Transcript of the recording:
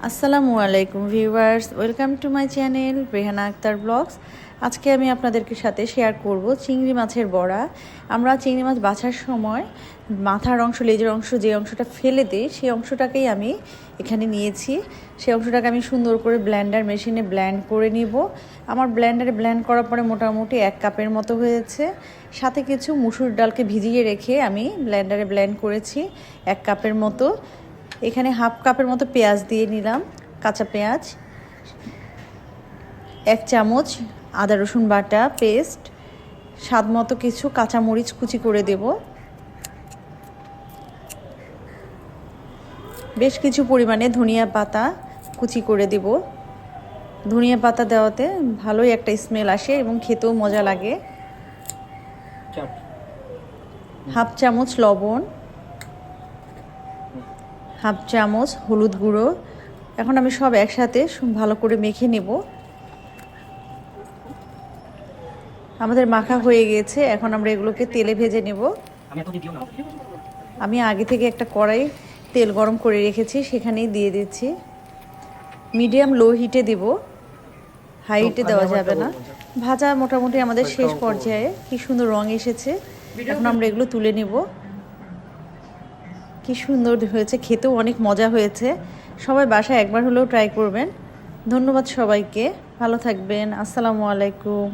আসসালামু আলাইকুম viewers, welcome to my channel Rehana Akter vlogs. আজকে আমি আপনাদেরকে সাথে শেয়ার করব চিংড়ি মাছের বড়া। আমরা চিংড়ি মাছ বাছার সময় মাথার অংশ, লেজের অংশ, যে অংশটা ফেলে দিই সেই অংশটাকেই আমি এখানে নিয়েছি। সেই অংশটাকে আমি সুন্দর করে ব্লেন্ডার মেশিনে ব্লেন্ড করে নিব। আমার ব্লেন্ডারে ব্লেন্ড করার পরে মোটামুটি 1 কাপের মতো হয়েছে। সাথে কিছু মুসুর ডালকে ভিজিয়ে রেখে আমি ব্লেন্ডারে ব্লেন্ড করেছি 1 কাপের মতো। এখানে হাফ কাপের মতো পেঁয়াজ দিয়ে নিলাম, কাঁচা পেঁয়াজ, 1 চামচ আদা রসুন বাটা পেস্ট, স্বাদ মতো কিছু কাঁচামরিচ কুচি করে দেব, বেশ কিছু পরিমাণে ধনিয়া পাতা কুচি করে দেব। ধনিয়া পাতা দেওয়াতে ভালোই একটা স্মেল আসে এবং খেতেও মজা লাগে। হাফ চামচ লবণ, হাফ চামচ হলুদ গুঁড়ো। এখন আমি সব একসাথে ভালো করে মেখে নেব। আমাদের মাখা হয়ে গেছে, এখন আমরা এগুলোকে তেলে ভেজে নেব। আমি আগে থেকে একটা কড়াই তেল গরম করে রেখেছি, সেখানেই দিয়ে দিচ্ছি। মিডিয়াম লো হিটে দেব, হাই হিটে দেওয়া যাবে না। ভাজা মোটামুটি আমাদের শেষ পর্যায়ে, কি সুন্দর রং এসেছে। এখন আমরা এগুলো তুলে নেব। কি সুন্দর হয়েছে, খেতেও অনেক মজা হয়েছে। সবাই বাসায় একবার হলেও ট্রাই করবেন। ধন্যবাদ সবাইকে, ভালো থাকবেন। আসসালামু আলাইকুম।